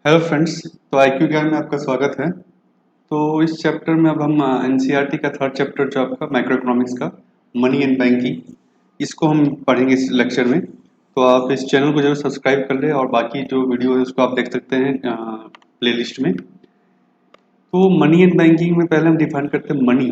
Hello friends. तो IQ ज्ञान में आपका स्वागत है। तो इस चैप्टर में अब हम एनसीईआरटी का थर्ड चैप्टर जो आपका माइक्रो इकोनॉमिक्स का मनी एंड बैंकिंग, इसको हम पढ़ेंगे इस लेक्चर में। तो आप इस चैनल को जरूर सब्सक्राइब कर लें और बाकी जो वीडियो है उसको आप देख सकते हैं प्लेलिस्ट में। तो मनी एंड बैंकिंग में पहले हम डिफाइन करते हैं मनी।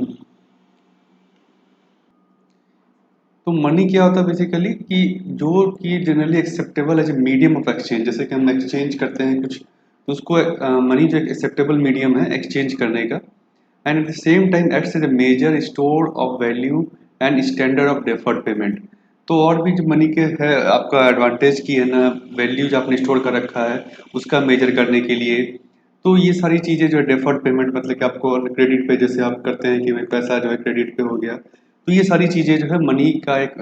तो मनी क्या होता है बेसिकली कि जो कि generally acceptable as a medium of exchange, जैसे कि हम एक्सचेंज करते हैं कुछ, तो उसको मनी जो एक एक्सेप्टेबल मीडियम है एक्सचेंज करने का, and at the same time acts as a major store of value and standard of deferred payment. तो और भी जो मनी के है आपका एडवांटेज की है ना, वैल्यू जो आपने स्टोर कर रखा है उसका मेजर करने के लिए। तो ये सारी चीज़ें जो है डेफर्ड पेमेंट, मतलब कि आपको क्रेडिट पे जैसे आप करते हैं कि भाई पैसा जो है क्रेडिट पे हो गया, तो ये सारी चीज़ें जो है मनी का एक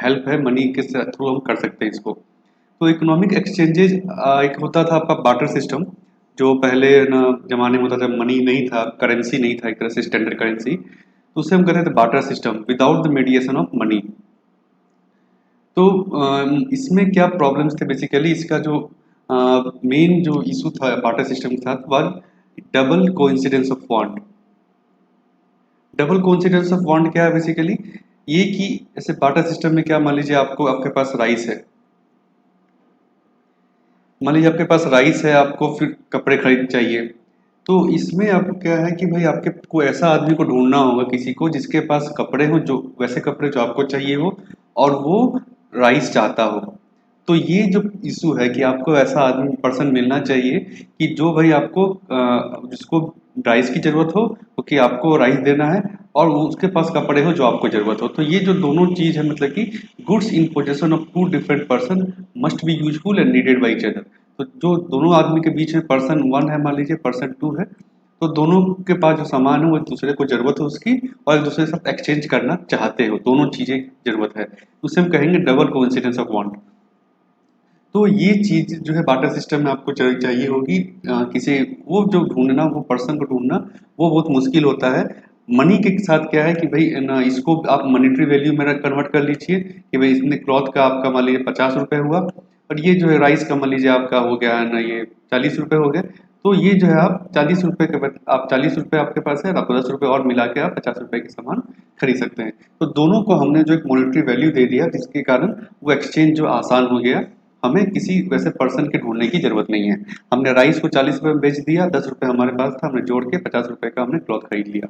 हेल्प है, मनी के थ्रू हम कर सकते हैं इसको। तो इकोनॉमिक एक्सचेंजेज एक होता था आपका बार्टर सिस्टम, जो पहले ना जमाने में होता था, मनी नहीं था, करेंसी नहीं था एक तरह से स्टैंडर्ड करेंसी, तो उसे हम कहते थे barter system without the mediation of money. तो इसमें क्या प्रॉब्लम्स थे बेसिकली, इसका जो मेन जो इशू था बार्टर सिस्टम के साथ वह double coincidence of want. Double coincidence of want क्या है बेसिकली, ये कि ऐसे बार्टर सिस्टम में क्या, मान लीजिए आपको आपके पास राइस है, मान लीजिए आपके पास राइस है, आपको फिर कपड़े खरीद चाहिए। तो इसमें आपको क्या है कि भाई आपके को ऐसा आदमी को ढूंढना होगा किसी को जिसके पास कपड़े हो, जो वैसे कपड़े जो आपको चाहिए हो और वो राइस चाहता हो। तो ये जो इशू है कि आपको ऐसा आदमी पर्सन मिलना चाहिए कि जो भाई आपको जिसको राइस की जरूरत हो, क्योंकि आपको राइस देना है, और वो उसके पास कपड़े हो जो आपको जरूरत हो। तो ये जो दोनों चीज है, मतलब कि goods in possession of two different person must be useful and needed by each other. तो जो दोनों आदमी के बीच में पर्सन वन है, मान लीजिए पर्सन टू है, तो दोनों के पास जो सामान है वो एक दूसरे को जरूरत है उसकी, और एक दूसरे के साथ एक्सचेंज करना चाहते हो, दोनों चीजें जरूरत है, उसे हम कहेंगे डबल कोइंसिडेंस ऑफ वांट। तो ये चीज जो है बार्टर सिस्टम में आपको चाहिए होगी। किसी वो जो ढूंढना, वो पर्सन को ढूंढना वो बहुत मुश्किल होता है। मनी के साथ क्या है कि भाई ना, इसको आप मॉनेटरी वैल्यू में कन्वर्ट कर लीजिए कि भाई इसमें क्लॉथ का आपका मान लीजिए 50 रुपये हुआ, और ये जो है राइस का मान लीजिए आपका हो गया है ना, ये 40 रुपये हो गए। तो ये जो है आप 40 रुपये के बाद आप 40 रुपये आपके पास है, आपको 10 रुपये और मिला के आप 50 रुपये के सामान खरीद सकते हैं। तो दोनों को हमने जो एक मॉनेटरी वैल्यू दे दिया, जिसके कारण वो एक्सचेंज जो आसान हो गया। हमें किसी वैसे पर्सन के ढूंढने की जरूरत नहीं है। हमने राइस को 40 रुपये में बेच दिया, 10 रुपये हमारे पास था, हमने जोड़ के 50 रुपये का हमने क्लॉथ खरीद लिया।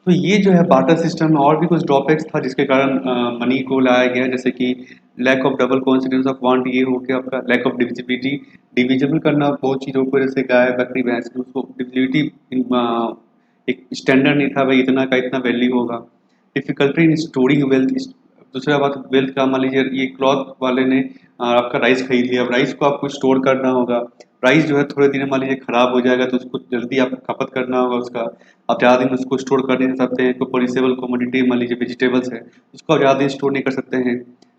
तो ये जो है बार्टर सिस्टम में और भी कुछ ड्रॉबैक्स था जिसके कारण मनी को लाया गया, जैसे कि lack of double coincidence of want, ये हो गया आपका लैक ऑफ डिविजिबिलिटी, डिविजिबल करना बहुत चीज़ों को, जैसे गाय बकरी भैंस, उसको डिविजिबिलिटी एक स्टैंडर्ड नहीं था, भाई इतना का इतना वैल्यू होगा। डिफिकल्टी इन स्टोरिंग वेल्थ, दूसरा बात वेल्थ का, मान लीजिए ये क्लॉथ वाले ने आपका राइस खरीद लिया, अब राइस को आपको स्टोर करना होगा। राइस जो है थोड़े दिन मान लीजिए खराब हो जाएगा, तो उसको जल्दी आपको खपत करना होगा उसका। आप ज़्यादा दिन उसको स्टोर कर नहीं सकते हैं, कोई पॉलिसेबल कमोडिटी मान लीजिए वेजिटेबल्स है, उसको आप ज़्यादा दिन स्टोर नहीं कर सकते हैं।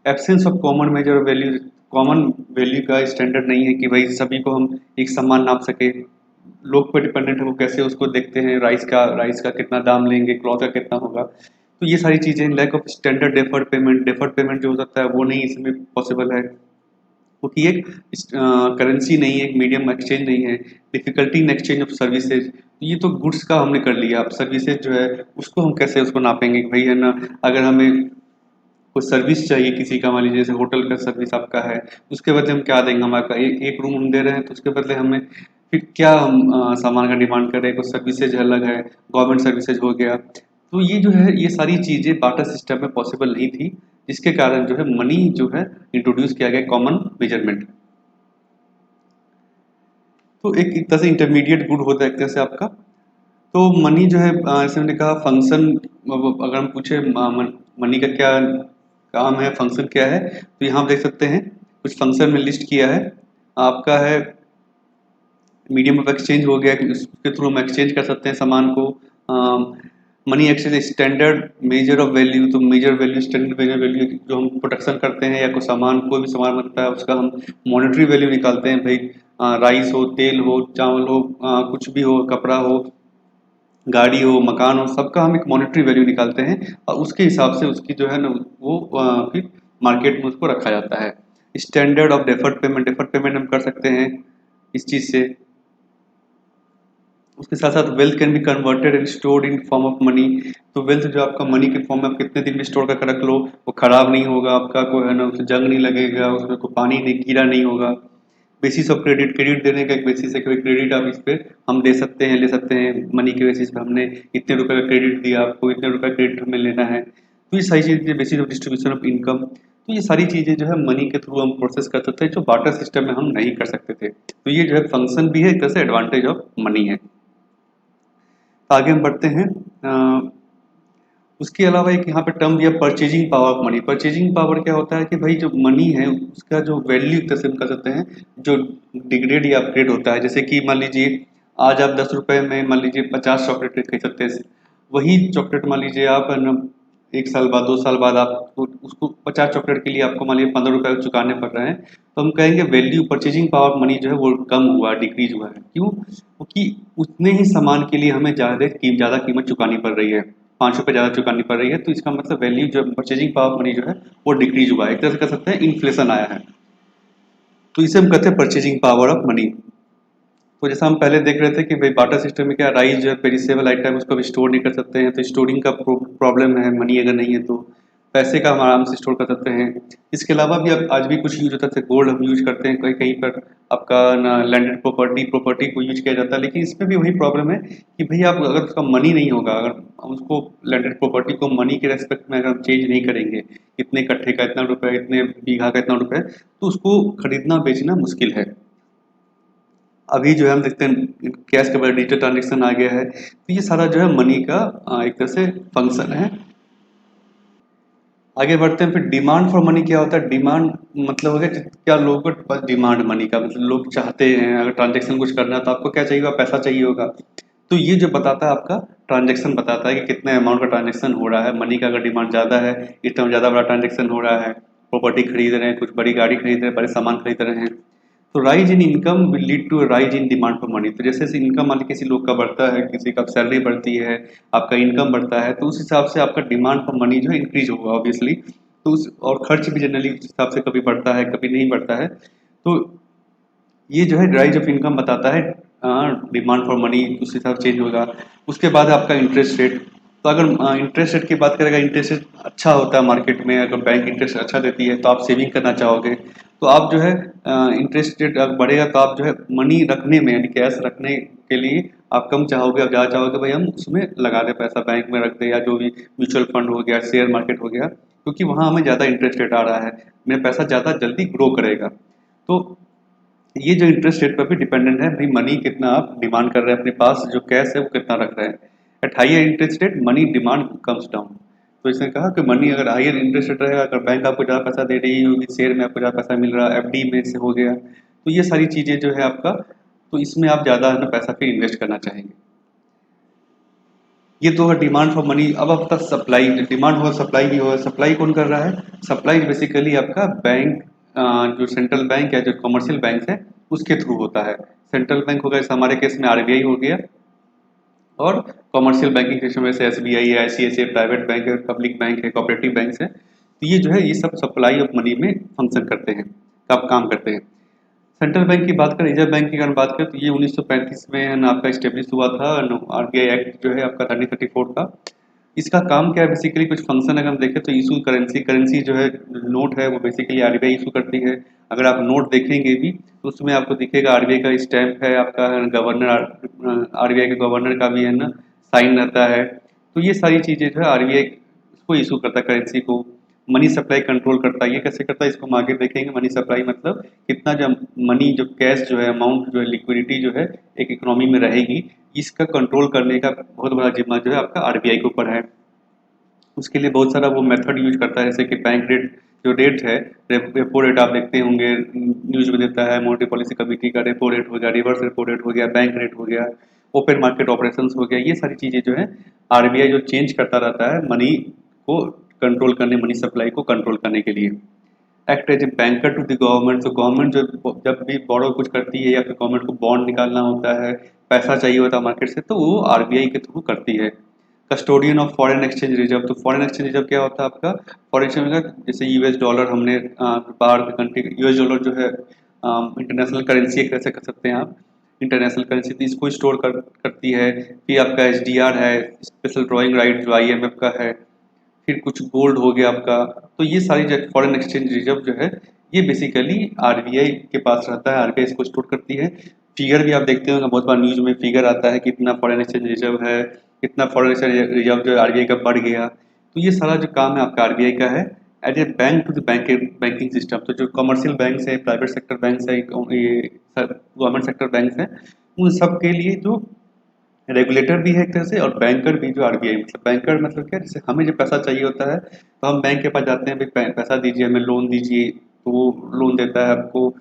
Absence of common measure value, common value का स्टैंडर्ड नहीं है कि भाई सभी को हम एक समान नाप सके। लोग पे डिपेंडेंट है, वो कैसे उसको देखते हैं, राइस का कितना दाम लेंगे, क्लॉथ का कितना होगा। तो ये सारी चीज़ें, lack of standard deferred payment जो हो सकता है वो नहीं इसमें पॉसिबल है, क्योंकि एक करेंसी नहीं है, एक मीडियम एक्सचेंज नहीं है। Difficulty in exchange of services, ये तो गुड्स का हमने कर लिया, अब सर्विसेज जो है उसको हम कैसे उसको नापेंगे कि भाई है ना, अगर हमें कोई सर्विस चाहिए किसी का, मान लीजिए जैसे होटल का सर्विस आपका है, उसके बदले हम क्या देंगे, हमारा एक रूम हम दे रहे हैं, तो उसके बदले हमें फिर क्या हम सामान का डिमांड कर रहे हैं, कुछ सर्विसेज अलग है, गवर्नमेंट सर्विसेज हो गया। तो ये जो है ये सारी चीज़ें बार्टर सिस्टम में पॉसिबल नहीं थी, जिसके कारण जो है मनी जो है इंट्रोड्यूस किया गया, कॉमन मेजरमेंट। तो एक तरह से इंटरमीडिएट गुड होता है एक तरह से आपका। तो मनी जो है जैसे मैंने कहा फंक्शन, अगर हम पूछे मनी का क्या काम है, फंक्शन क्या है, तो यहाँ आप देख सकते हैं कुछ फंक्शन में लिस्ट किया है। आपका है मीडियम ऑफ एक्सचेंज हो गया कि उसके थ्रू हम एक्सचेंज कर सकते हैं सामान को। Money exchange standard measure of value, तो measure value standard measure value जो हम प्रोडक्शन करते हैं या कोई भी सामान बनता है उसका हम मॉनेटरी वैल्यू निकालते हैं, भाई राइस हो, तेल हो, चावल हो, कुछ भी हो, कपड़ा हो, गाड़ी हो, मकान हो, सबका हम एक मॉनेटरी वैल्यू निकालते हैं, और उसके हिसाब से उसकी जो है ना वो फिर मार्केट में उसको रखा जाता है। स्टैंडर्ड ऑफ डेफर्ड पेमेंट हम कर सकते हैं इस चीज़ से। उसके साथ साथ wealth can be converted and stored in form of money. तो वेल्थ जो आपका मनी के फॉर्म में आप कितने दिन में स्टोर करके रख लो, वो खराब नहीं होगा आपका, कोई है ना उसमें जंग नहीं लगेगा, उसमें कोई पानी नहीं कीड़ा नहीं होगा। बेसिस ऑफ क्रेडिट, क्रेडिट देने का एक बेसिस है कि क्रेडिट आप इस पे हम दे सकते हैं, ले सकते हैं मनी के बेसिस पे, हमने इतने रुपए का क्रेडिट दिया आपको, इतने रुपए का क्रेडिट हमें लेना है। तो ये सारी चीज़ें basis of distribution of income, तो ये सारी चीज़ें जो है मनी के थ्रू हम प्रोसेस कर सकते हैं, जो बार्टर सिस्टम में हम नहीं कर सकते थे। तो ये जो है फंक्शन भी है, एक तरह से एडवांटेज ऑफ मनी है। तो आगे हम बढ़ते हैं। उसके अलावा एक यहाँ पे टर्म दिया purchasing power of money. Purchasing power क्या होता है कि भाई जो मनी है उसका जो वैल्यू एक तरह से हम कह सकते हैं जो डिग्रेड या अपग्रेड होता है। जैसे कि मान लीजिए आज आप 10 रुपए में मान लीजिए 50 चॉकलेट खरीद सकते हैं, वही चॉकलेट मान लीजिए आप है ना 1 साल बाद 2 साल बाद आप उसको 50 चॉकलेट के लिए आपको मान लीजिए 15 रुपए चुकाने पड़ रहे हैं, तो हम कहेंगे value purchasing power of money जो है वो कम हुआ, डिक्रीज हुआ है। क्यों? क्योंकि उतने ही सामान के लिए हमें ज़्यादा कीमत चुकानी पड़ रही है, 5 रुपये ज़्यादा चुकानी पड़ रही है, तो इसका मतलब वैल्यू जो परचेजिंग पावर मनी जो है वो डिक्रीज हुआ है, एक तरह से कह सकते हैं इन्फ्लेशन आया है। तो इसे हम कहते हैं परचेजिंग पावर ऑफ मनी। तो जैसा हम पहले देख रहे थे कि भाई बाटा सिस्टम में क्या राइस जो है पेरिसेबल आइटम उसको भी स्टोर नहीं कर सकते हैं, तो स्टोरिंग का प्रॉब्लम है, मनी अगर नहीं है तो पैसे का हम आराम से स्टोर कर सकते हैं। इसके अलावा भी अब आज भी कुछ यूज होता है, गोल्ड हम यूज करते हैं कहीं कहीं पर, आपका ना लैंडेड प्रॉपर्टी को यूज किया जाता है, लेकिन इसमें भी वही प्रॉब्लम है कि भाई आप अगर उसका मनी नहीं होगा, अगर हम उसको लैंडेड प्रॉपर्टी को मनी के रेस्पेक्ट में अगर हम चेंज नहीं करेंगे, इतने कट्ठे का इतना रुपए, इतने बीघा का इतना रुपए, तो उसको खरीदना बेचना मुश्किल है। अभी जो है हम देखते हैं कैश के बगैर डिजिटल ट्रांजेक्शन आ गया है, तो ये सारा जो है मनी का एक तरह से फंक्शन है। आगे बढ़ते हैं, फिर डिमांड फॉर मनी क्या होता है? डिमांड मतलब हो गया क्या लोगों के पास डिमांड मनी का, मतलब लोग चाहते हैं अगर ट्रांजेक्शन कुछ करना है तो आपको क्या चाहिए होगा? पैसा चाहिए होगा। तो ये जो बताता है आपका ट्रांजेक्शन बताता है कि कितने अमाउंट का ट्रांजेक्शन हो रहा है। मनी का अगर डिमांड ज़्यादा है, इस टाइम ज़्यादा बड़ा ट्रांजेक्शन हो रहा है, प्रॉपर्टी खरीद रहे हैं, कुछ बड़ी गाड़ी खरीद रहे हैं, बड़े सामान खरीद रहे हैं, तो rise in income will lead to rise in demand for money. तो जैसे जैसे इनकम मान लीजिए किसी लोग का बढ़ता है, किसी का सैलरी बढ़ती है, आपका इनकम बढ़ता है, तो उस हिसाब से आपका डिमांड फॉर मनी जो है इंक्रीज होगा ऑब्वियसली। तो उस और खर्च भी जनरली उस हिसाब से कभी बढ़ता है कभी नहीं बढ़ता है। तो ये जो है राइज ऑफ इनकम बताता है, डिमांड फॉर मनी उस हिसाब से चेंज होगा। उसके बाद आपका इंटरेस्ट रेट। तो अगर इंटरेस्ट रेट की बात करें, अगर इंटरेस्ट रेट अच्छा होता है मार्केट में, अगर बैंक इंटरेस्ट अच्छा देती है तो आप सेविंग करना चाहोगे, तो आप जो है इंटरेस्ट रेट बढ़ेगा तो आप जो है मनी रखने में यानी कैश रखने के लिए आप कम चाहोगे, आप ज़्यादा चाहोगे भाई हम उसमें लगा दें पैसा, बैंक में रख दें, या जो भी म्यूचुअल फंड हो गया, शेयर मार्केट हो गया, क्योंकि वहाँ हमें ज़्यादा इंटरेस्ट रेट आ रहा है, मेरा पैसा ज़्यादा जल्दी ग्रो करेगा। तो ये जो इंटरेस्ट रेट पर भी डिपेंडेंट है भाई मनी कितना आप डिमांड कर रहे हैं, अपने पास जो कैश है वो कितना रख रहे हैं। At higher interest rate money demand comes down. तो इसने कहा कि मनी अगर हाइयर इंटरेस्ट रेट रहेगा, अगर बैंक आपको ज़्यादा पैसा दे रही होगी, शेयर में आपको ज़्यादा पैसा मिल रहा है, एफडी में से हो गया, तो ये सारी चीज़ें जो है आपका, तो इसमें आप ज़्यादा है ना पैसा फिर इन्वेस्ट करना चाहेंगे। ये तो है डिमांड फॉर मनी। अब आपका सप्लाई, डिमांड होगा सप्लाई भी होगा। सप्लाई कौन कर रहा है? सप्लाई बेसिकली आपका बैंक, जो सेंट्रल बैंक है, जो कमर्शियल बैंक है, उसके थ्रू होता है। सेंट्रल बैंक होगा, जैसे हमारे केस में आरबीआई हो गया, और कमर्शियल बैंकिंग सिस्टम जैसे एसबीआई है, आईसीआईसीआई प्राइवेट बैंक है, पब्लिक बैंक है, कोऑपरेटिव बैंक है, तो ये जो है ये सब सप्लाई ऑफ मनी में फंक्शन करते हैं, काम करते हैं। सेंट्रल बैंक की बात करें, रिजर्व बैंक की अगर बात करें, तो ये 1935 में है ना आपका इस्टेब्लिश हुआ था, आरबीआई एक्ट जो है आपका 1934 का। इसका काम क्या है बेसिकली, कुछ फंक्शन अगर हम देखें तो इशू करेंसी, करेंसी जो है नोट है वो बेसिकली आरबीआई इशू करती है। अगर आप नोट देखेंगे भी तो उसमें आपको दिखेगा आरबीआई का स्टैंप है, आपका गवर्नर, आरबीआई के गवर्नर का भी है ना साइन रहता है। तो ये सारी चीज़ें जो है आरबीआई इसको इशू करता है, करेंसी को। मनी सप्लाई कंट्रोल करता है, ये कैसे करता है इसको हम आगे देखेंगे। मनी सप्लाई मतलब कितना जो मनी, जो कैश जो है, अमाउंट जो है, लिक्विडिटी जो है एक इकोनॉमी में रहेगी, इसका कंट्रोल करने का बहुत बड़ा जिम्मा जो है आपका आरबीआई के ऊपर है। उसके लिए बहुत सारा वो मेथड यूज करता है, जैसे कि बैंक रेट, जो रेट है, रेपो रेट आप देखते होंगे न्यूज में देता है, मॉनेटरी पॉलिसी कमेटी का रेपो रेट हो गया, रिवर्स रेपो रेट हो गया, बैंक रेट हो गया, ओपन मार्केट ऑपरेशंस हो गया, ये सारी चीज़ें जो है आरबीआई जो चेंज करता रहता है मनी को कंट्रोल करने, मनी सप्लाई को कंट्रोल करने के लिए। Act as a banker to the government. तो गवर्नमेंट जो जब भी बोरो कुछ करती है या फिर गवर्नमेंट को बॉन्ड निकालना होता है, पैसा चाहिए होता है मार्केट से, तो वो आरबीआई के थ्रू करती है। Custodian of foreign exchange reserve. तो फॉरेन एक्सचेंज रिजर्व क्या होता है आपका? फॉरेन एक्सचेंज का जैसे यूएस डॉलर हमने बाहर के कंट्री, यूएस डॉलर जो है इंटरनेशनल करेंसी एक तरह से कह सकते हैं आप, इंटरनेशनल करेंसी, तो इसको स्टोर करती है। फिर आपका एसडीआर है, स्पेशल ड्राइंग राइट जो आईएमएफ का है। फिर कुछ गोल्ड हो गया आपका। तो ये सारी जो फॉरेन एक्सचेंज रिजर्व जो है, ये बेसिकली आरबीआई के पास रहता है, आरबीआई इसको स्टोर करती है। फिगर भी आप देखते होंगे बहुत बार न्यूज में फिगर आता है कितना फॉरेन एक्सचेंज रिजर्व है, कितना फॉरेन एक्सचेंज रिजर्व जो आरबीआई का बढ़ गया। तो ये सारा जो काम है आपका आरबीआई का है as a bank to the banking system. तो जो कमर्शियल बैंक है, प्राइवेट सेक्टर बैंक है, ये गवर्नमेंट सेक्टर बैंक है, उन सब के लिए जो रेगुलेटर भी है एक तरह से, और बैंकर भी जो आरबीआई, मतलब बैंकर मतलब क्या, जैसे हमें जब पैसा चाहिए होता है तो हम बैंक के पास जाते हैं, भाई पैसा दीजिए, हमें लोन दीजिए, तो वो लोन देता है आपको।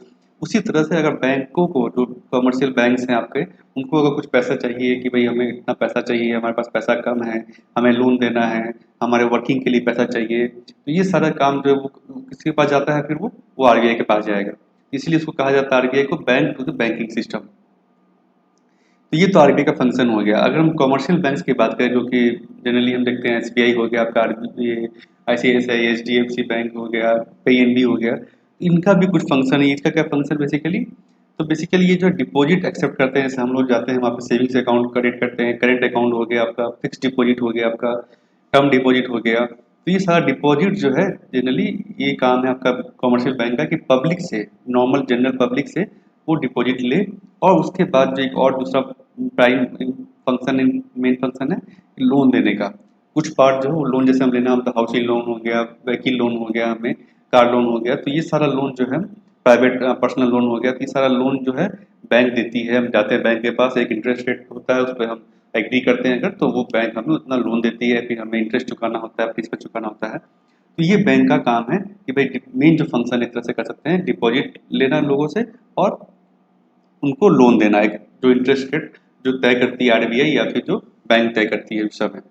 उसी तरह से अगर बैंकों को, जो कमर्शियल बैंक्स हैं आपके, उनको अगर कुछ पैसा चाहिए कि भाई हमें इतना पैसा चाहिए, हमारे पास पैसा कम है, हमें लोन देना है, हमारे वर्किंग के लिए पैसा चाहिए, तो ये सारा काम जो है वो किसके पास जाता है? फिर वो आरबीआई के पास जाएगा। इसलिए उसको कहा जाता है आरबीआई को bank to the banking system. तो ये तो आरबीआई का फंक्शन हो गया। अगर हम कमर्शियल बैंक्स की बात करें, जो कि जनरली हम देखते हैं, एसबीआई हो गया आपका, ये आईसीआईसीआई, एचडीएफसी बैंक हो गया, पीएनबी हो गया, इनका भी कुछ फंक्शन है। इसका क्या फंक्शन बेसिकली? तो बेसिकली ये जो डिपॉजिट एक्सेप्ट करते हैं, जैसे हम लोग जाते हैं वहाँ पे सेविंग्स अकाउंट क्रेडिट करते हैं, करेंट अकाउंट हो गया आपका, फिक्स डिपॉजिट हो गया आपका, टर्म डिपॉजिट हो गया। तो ये सारा डिपॉजिट जो है जनरली, ये काम है आपका कमर्शियल बैंक का कि पब्लिक से, नॉर्मल जनरल पब्लिक से वो डिपॉजिट ले, और उसके बाद जो एक और दूसरा प्राइम फंक्शन, मेन फंक्शन है लोन देने का। कुछ पार्ट जो है वो लोन, जैसे हम लेना, हम तो हाउसिंग लोन हो गया, व्हीकल लोन हो गया, हमें कार लोन हो गया, तो ये सारा लोन जो है, प्राइवेट पर्सनल लोन हो गया, तो ये सारा लोन जो है बैंक देती है। हम जाते हैं बैंक के पास, एक इंटरेस्ट रेट होता है, उस पर हम एग्री करते हैं अगर, तो वो बैंक हमें उतना लोन देती है, फिर हमें इंटरेस्ट चुकाना होता है, प्रिंसिपल चुकाना होता है। तो ये बैंक का काम है कि भाई मेन जो फंक्शन एक तरह से कर सकते हैं, डिपॉजिट लेना लोगों से, और उनको लोन देना है, जो इंटरेस्ट रेट जो तय करती है आरबीआई, या फिर जो बैंक तय करती है उस समय।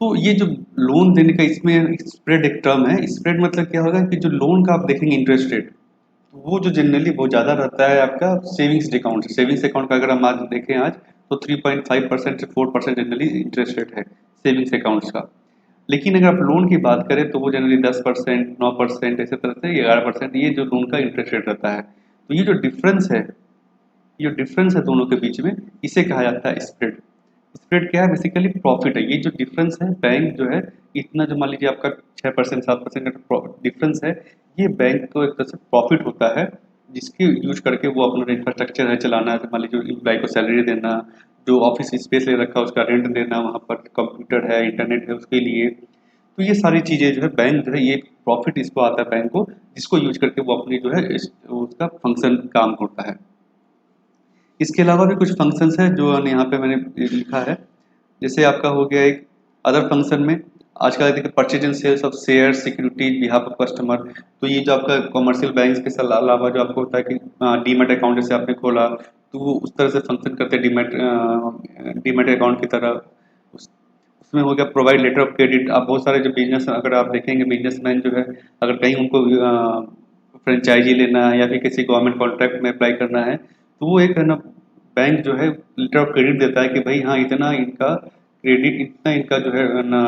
तो ये जो लोन देने का, इसमें स्प्रेड एक टर्म है। स्प्रेड मतलब क्या होगा कि जो लोन का आप देखेंगे इंटरेस्ट रेट, वो जो जनरली बहुत ज़्यादा रहता है आपका सेविंग्स अकाउंट से। सेविंग्स अकाउंट का अगर हम आज देखें आज, तो 3.5% से 4% जनरली इंटरेस्ट रेट है सेविंग्स अकाउंट्स का। लेकिन अगर आप लोन की बात करें तो वो जनरली 10%, 9%, ऐसे तरह से 11%, ये जो लोन का इंटरेस्ट रेट रहता है। तो ये जो डिफरेंस है, ये डिफरेंस है दोनों के बीच में, इसे कहा जाता है स्प्रेड। स्प्रेड क्या है? बेसिकली प्रॉफिट है। ये जो डिफरेंस है, बैंक जो है इतना, जो मान लीजिए आपका 6% 7% का डिफरेंस है, ये बैंक को एक तरह से प्रॉफिट होता है, जिसके यूज करके वो अपना इंफ्रास्ट्रक्चर है चलाना है। मान लीजिए एम्प्लॉय को सैलरी देना, जो ऑफिस स्पेस ले रखा है उसका रेंट देना, वहाँ पर कंप्यूटर है, इंटरनेट है उसके लिए। तो ये सारी चीज़ें जो है बैंक जो है, ये प्रॉफिट इसको आता है बैंक को, जिसको यूज करके वो अपनी जो है उसका फंक्शन काम करता है। इसके अलावा भी कुछ फंक्शंस हैं जो यहाँ पे मैंने लिखा है। जैसे आपका हो गया एक अदर फंक्शन में, आजकल देखिए purchase and sales of share securities behalf of customer. तो ये जो आपका कमर्शियल बैंक के अलावा जो आपको होता है कि डीमेट अकाउंट जैसे आपने खोला, तो वो उस तरह से फंक्शन करते हैं डीमेट डीमेट अकाउंट की तरह। उसमें हो गया प्रोवाइड लेटर ऑफ क्रेडिट। आप बहुत सारे जो बिजनेस, अगर आप देखेंगे बिजनेसमैन जो है, अगर कहीं उनको फ्रेंचाइजी लेना है या फिर किसी गवर्नमेंट कॉन्ट्रैक्ट में अप्लाई करना है, तो वो एक है ना, बैंक जो है लेटर ऑफ क्रेडिट देता है कि भाई हाँ, इतना इनका क्रेडिट, इतना इनका जो है ना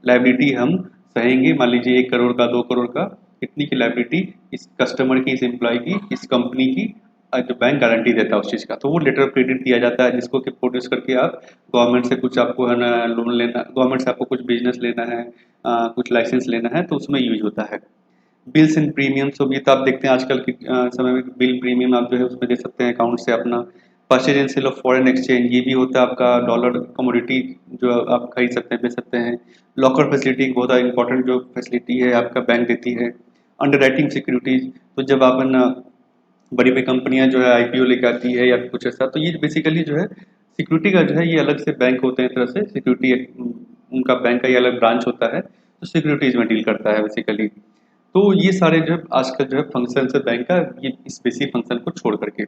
लाइबिलिटी हम सहेंगे। मान लीजिए 1 करोड़ का, 2 करोड़ का, इतनी की लाइबिलिटी इस कस्टमर की, इस एम्प्लॉय की, इस कंपनी की, जो बैंक गारंटी देता है उस चीज़ का, तो वो लेटर ऑफ क्रेडिट दिया जाता है, जिसको कि प्रोड्यूस करके आप गवर्नमेंट से कुछ आपको है ना लोन लेना, गवर्नमेंट से आपको कुछ बिजनेस लेना है, कुछ लाइसेंस लेना है, तो उसमें यूज होता है। बिल्स एंड प्रीमियम्स, तो ये तो आप देखते हैं आजकल के समय में, बिल प्रीमियम आप जो है उसमें दे सकते हैं अकाउंट से अपना। Purchase and sale of foreign exchange, ये भी होता है आपका डॉलर कमोडिटी जो आप खरीद सकते हैं, बेच सकते हैं। लॉकर फैसिलिटी बहुत इंपॉर्टेंट जो फैसिलिटी है आपका बैंक देती है। अंडर राइटिंग सिक्योरिटीज, तो जब आप ना बड़ी बड़ी कंपनियां जो है आईपीओ लेके आती है या कुछ ऐसा, तो ये बेसिकली जो है सिक्योरिटी का जो है, ये अलग से बैंक होते हैं, एक तरह से सिक्योरिटी उनका बैंक का ये अलग ब्रांच होता है, तो सिक्योरिटीज में डील करता है बेसिकली। तो ये सारे जो है आजकल जो है फंक्शन है बैंक का, ये इस बेसिक फंक्शन को छोड़ करके।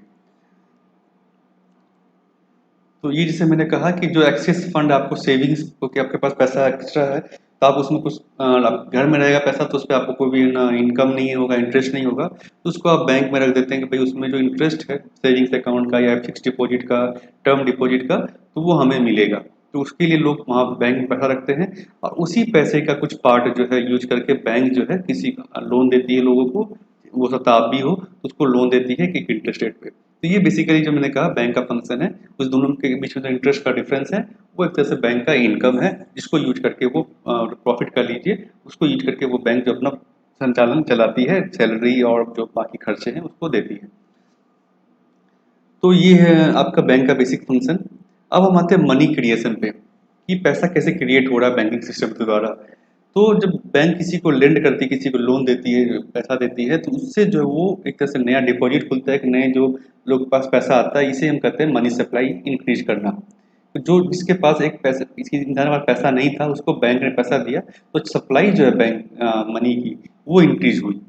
तो ये जैसे मैंने कहा कि जो एक्सेस फंड आपको सेविंग्स, क्योंकि आपके पास पैसा एक्स्ट्रा है, तो आप उसमें कुछ आप घर में रहेगा पैसा, तो उस पर आपको कोई भी ना इनकम नहीं होगा, इंटरेस्ट नहीं होगा, तो उसको आप बैंक में रख देते हैं कि भाई उसमें जो इंटरेस्ट है सेविंग्स अकाउंट का या फिक्स डिपॉजिट का, टर्म डिपॉजिट का, तो वो हमें मिलेगा। तो उसके लिए लोग वहाँ बैंक में पैसा रखते हैं और उसी पैसे का कुछ पार्ट जो है यूज करके बैंक जो है किसी लोन देती है लोगों को, वो शताब्दी हो तो उसको लोन देती है कि इंटरेस्ट रेट पे। तो ये बेसिकली जो मैंने कहा बैंक का फंक्शन है, उस दोनों के बीच में जो इंटरेस्ट का डिफरेंस है वो एक तरह से बैंक का इनकम है, जिसको यूज करके वो प्रॉफिट का लीजिए, उसको यूज करके वो बैंक जो अपना संचालन चलाती है, सैलरी और जो बाकी खर्चे हैं उसको देती है। तो ये है आपका बैंक का बेसिक फंक्शन। अब हम आते हैं मनी क्रिएशन पे कि पैसा कैसे क्रिएट हो रहा है बैंकिंग सिस्टम के द्वारा। तो जब बैंक किसी को लेंड करती है, किसी को लोन देती है, पैसा देती है, तो उससे जो है वो एक तरह से नया डिपॉजिट खुलता है, कि नए जो लोग के पास पैसा आता है, इसे हम कहते हैं मनी सप्लाई इंक्रीज करना। तो जो जिसके पास एक पैसा, इसकी इंसान के पास पैसा नहीं था, उसको बैंक ने पैसा दिया, तो सप्लाई जो है बैंक मनी की वो इंक्रीज हुई।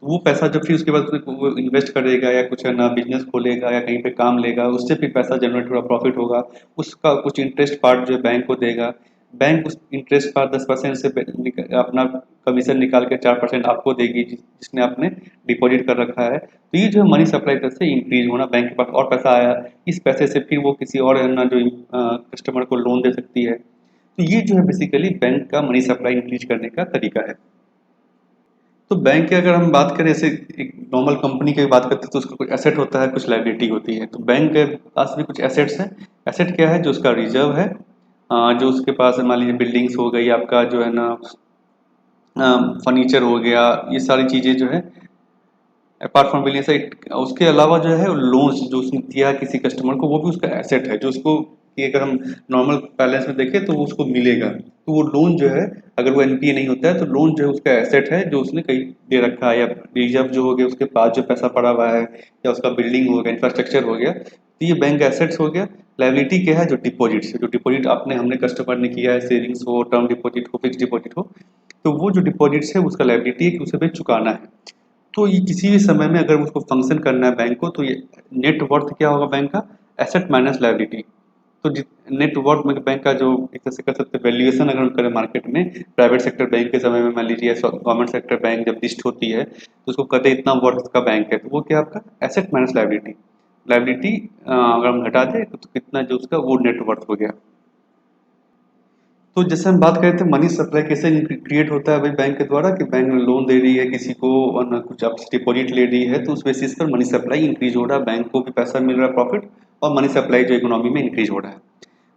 वो पैसा जब फिर उसके बाद वो इन्वेस्ट करेगा या कुछ है ना बिजनेस खोलेगा या कहीं पे काम लेगा, उससे फिर पैसा जनरेट होगा, प्रॉफिट होगा, उसका कुछ इंटरेस्ट पार्ट जो है बैंक को देगा। बैंक उस इंटरेस्ट पार्ट 10% से अपना कमीशन निकाल के 4% आपको देगी, जिसने आपने डिपॉजिट कर रखा है। तो ये जो है मनी सप्लाई तरह से इंक्रीज होना, बैंक के पास और पैसा आया, इस पैसे से फिर वो किसी और है ना जो कस्टमर को लोन दे सकती है। तो ये जो है बेसिकली बैंक का मनी सप्लाई इंक्रीज करने का तरीका है। तो बैंक की अगर हम बात करें, जैसे एक नॉर्मल कंपनी की बात करते हैं तो उसका कुछ एसेट होता है, कुछ लायबिलिटी होती है। तो बैंक के पास भी कुछ एसेट्स हैं। एसेट क्या है? जो उसका रिजर्व है, जो उसके पास मान लीजिए बिल्डिंग्स हो गई, आपका जो है ना फर्नीचर हो गया, ये सारी चीज़ें जो है अपार्ट फ्रॉम बिलिंग एसेट। उसके अलावा जो है लोन्स जो उसने दिया है किसी कस्टमर को, वो भी उसका एसेट है, जो उसको कि अगर हम नॉर्मल बैलेंस में देखें तो वो उसको मिलेगा। तो वो लोन जो है, अगर वो एनपीए नहीं होता है तो लोन जो है उसका एसेट है, जो उसने कहीं दे रखा है, या रिजर्व जो हो गया उसके पास जो पैसा पड़ा हुआ है, या उसका बिल्डिंग हो गया, इंफ्रास्ट्रक्चर हो गया, तो ये बैंक एसेट्स हो गया। लाइबिलिटी क्या है? जो डिपॉजिट्स है, जो डिपॉजिट आपने हमने कस्टमर ने किया है, सेविंग्स हो, टर्म डिपॉजिट हो, फिक्स डिपॉजिट हो, तो वो जो डिपॉजिट्स है उसका लाइबिलिटी है कि उसे हमें चुकाना है। तो ये किसी भी समय में अगर उसको फंक्शन करना है बैंक को, तो ये नेट वर्थ क्या होगा बैंक का? Asset minus liability. तो नेट वर्थ में बैंक का जो एक तरह से कह सकते हैं वैल्यूएशन, अगर हम करें मार्केट में, प्राइवेट सेक्टर बैंक के समय में मान लीजिए गवर्नमेंट सेक्टर बैंक जब लिस्ट होती है, तो उसको कहते हैं इतना वर्थ का बैंक है, तो वो क्या आपका एसेट माइनस लायबिलिटी। लायबिलिटी अगर हम घटा दें तो कितना जो उसका वो नेट वर्थ हो गया। तो जैसे हम बात कर रहे थे मनी सप्लाई कैसे क्रिएट होता है भाई बैंक के द्वारा, कि बैंक में लोन दे रही है किसी को और ना कुछ आपसे डिपॉजिट ले रही है, तो उस बेसिस पर मनी सप्लाई इंक्रीज हो रहा है, बैंक को भी पैसा मिल रहा है प्रॉफिट, और मनी सप्लाई जो इकोनॉमी में इंक्रीज हो रहा है।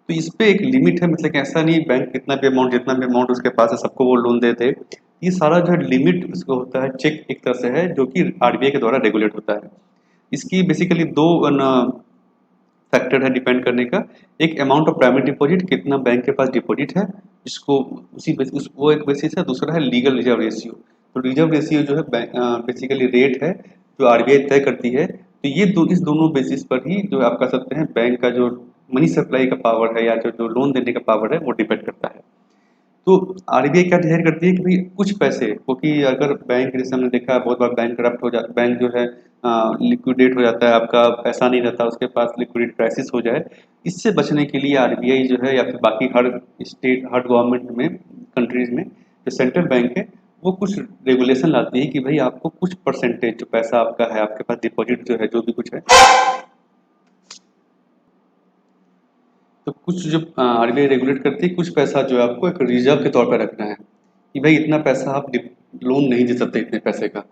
तो इस पे एक लिमिट है, मतलब कि ऐसा नहीं बैंक कितना भी अमाउंट, जितना भी अमाउंट उसके पास है सबको वो लोन देते। ये सारा जो लिमिट उसको होता है, चेक एक तरह से है, जो कि आरबीआई के द्वारा रेगुलेट होता है। इसकी बेसिकली दो फैक्टर है डिपेंड करने का। एक अमाउंट ऑफ प्राइमरी डिपॉजिट, कितना बैंक के पास डिपॉजिट है, जिसको उसी बेसिस वो एक बेसिस है। दूसरा है लीगल रिजर्व रेशियो। तो रिजर्व रेशियो जो है बेसिकली रेट है जो आरबीआई तय करती है। तो ये इस दोनों बेसिस पर ही जो आप कह सकते हैं बैंक का जो मनी सप्लाई का पावर है, या जो जो लोन देने का पावर है, वो डिपेंड करता है। तो आरबीआई क्या डिसाइड करती है कि भाई कुछ पैसे, क्योंकि अगर बैंक, जैसे हमने देखा है बहुत बार बैंक करप्ट हो जाता, बैंक जो है लिक्विडेट हो जाता है, आपका पैसा नहीं रहता उसके पास, लिक्विडिटी क्राइसिस हो जाए, इससे बचने के लिए आरबीआई जो है, या फिर बाकी हर स्टेट, हर गवर्नमेंट में, कंट्रीज में जो सेंट्रल बैंक है, वो कुछ रेगुलेशन लाती है कि भाई आपको कुछ परसेंटेज जो पैसा आपका है, आपके पास डिपॉजिट जो है, जो भी कुछ है, तो कुछ जो आरबीआई रेगुलेट करती है, कुछ पैसा जो है आपको एक रिजर्व के तौर पर रखना है, कि भाई इतना पैसा आप लोन नहीं दे सकते इतने पैसे का।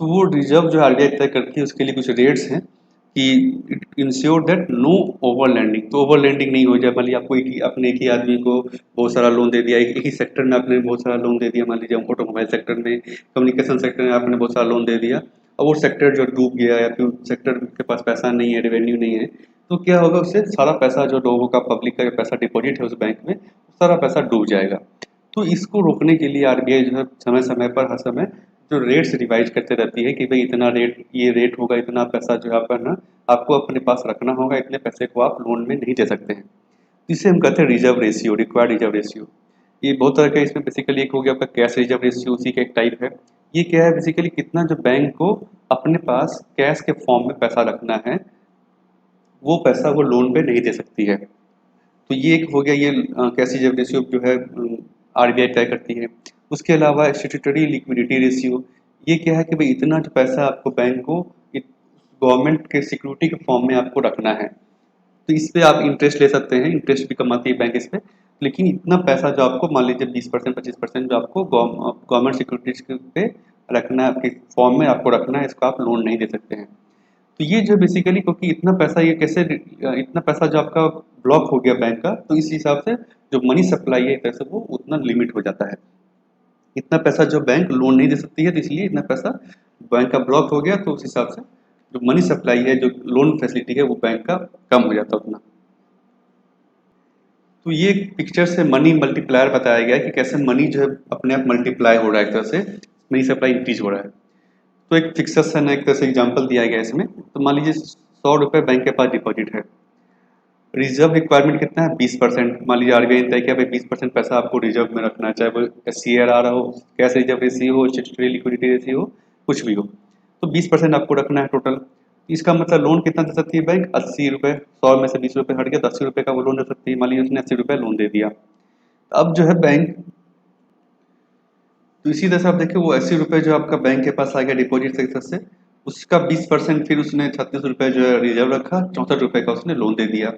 तो वो रिजर्व जो आरबीआई तय करती है, उसके लिए कुछ रेट्स हैं कि it insure that no over lending. तो ओवर लैंडिंग नहीं हो जाए, मान लीजिए आपको अपने एक ही आदमी को बहुत सारा लोन दे दिया, एक ही सेक्टर में आपने बहुत सारा लोन दे दिया, मान लीजिए ऑटोमोबाइल सेक्टर में, कम्युनिकेशन सेक्टर में आपने बहुत सारा लोन दे दिया, और वो सेक्टर जो डूब गया, या फिर सेक्टर के पास पैसा नहीं है, रेवेन्यू नहीं है, तो क्या होगा, उससे सारा पैसा जो लोगों का, पब्लिक का जो पैसा डिपॉजिट है उस बैंक में, सारा पैसा डूब जाएगा। तो इसको रोकने के लिए आरबीआई जो है समय समय पर, हर समय जो रेट्स रिवाइज करते रहती है, कि भाई इतना रेट, ये रेट होगा, इतना पैसा जो है आपका ना आपको अपने पास रखना होगा, इतने पैसे को आप लोन में नहीं दे सकते हैं। तो इसे हम कहते हैं reserve ratio, required reserve ratio. ये बहुत तरह का, इसमें बेसिकली एक हो गया आपका कैश रिजर्व रेशियो, उसी का एक टाइप है। ये क्या है? बेसिकली कितना जो बैंक को अपने पास कैश के फॉर्म में पैसा रखना है, वो पैसा वो लोन पे नहीं दे सकती है। तो ये एक हो गया, ये कैश रिजर्व रेशियो जो है आरबीआई तय करती है। उसके अलावा स्टैट्यूटरी लिक्विडिटी रेशियो, ये क्या है कि भाई इतना जो पैसा आपको बैंक को गवर्नमेंट के सिक्योरिटी के फॉर्म में आपको रखना है। तो इस पे आप इंटरेस्ट ले सकते हैं, इंटरेस्ट भी कमाती है बैंक इस पे। लेकिन इतना पैसा जो आपको मान लीजिए 20% 25% जो आपको गवर्नमेंट सिक्योरिटीज पे रखना है, आपके फॉर्म में आपको रखना है, इसको आप लोन नहीं दे सकते हैं। तो ये जो बेसिकली, क्योंकि इतना पैसा ये कैसे, इतना पैसा जो आपका ब्लॉक हो गया बैंक का, तो इस हिसाब से जो मनी सप्लाई है एक तरह से वो उतना लिमिट हो जाता है। इतना पैसा जो बैंक लोन नहीं दे सकती है, तो इसलिए इतना पैसा बैंक का ब्लॉक हो गया, तो उस हिसाब से जो मनी सप्लाई है, जो लोन फैसिलिटी है, वो बैंक का कम हो जाता है उतना। तो ये पिक्चर से मनी मल्टीप्लायर बताया गया है कि कैसे मनी जो है अपने आप मल्टीप्लाई हो रहा है, एक तरह से मनी सप्लाई इंक्रीज हो रहा है। तो एक फिक्सेशन है, एक तरह से एग्जाम्पल दिया गया है इसमें। तो मान लीजिए 100 रुपये बैंक के पास डिपॉजिट है, रिजर्व रिक्वायरमेंट कितना है 20%। मान लीजिए आरबीआई ने तय किया भाई 20% पैसा आपको रिजर्व में रखना है, चाहे वो सीआरआर हो, कैश रिजर्व रेशियो हो, स्टैट्यूटरी लिक्विडिटी रेशियो हो, कुछ भी हो, तो 20% आपको रखना है टोटल। इसका मतलब लोन कितना दे सकती है बैंक, 80 रुपये। 100 में से 20 रुपये हट गया तो 80 रुपये का वो लोन दे सकती है। मान लीजिए उसने 80 रुपये लोन दे दिया, अब जो है बैंक, तो इसी तरह से आप देखिए वो 80 रुपये जो आपका बैंक के पास आ गया डिपॉजिट सेक्टर से, उसका 20% फिर उसने 36 रुपये जो है रिजर्व रखा, 64 रुपये का उसने लोन दे दिया।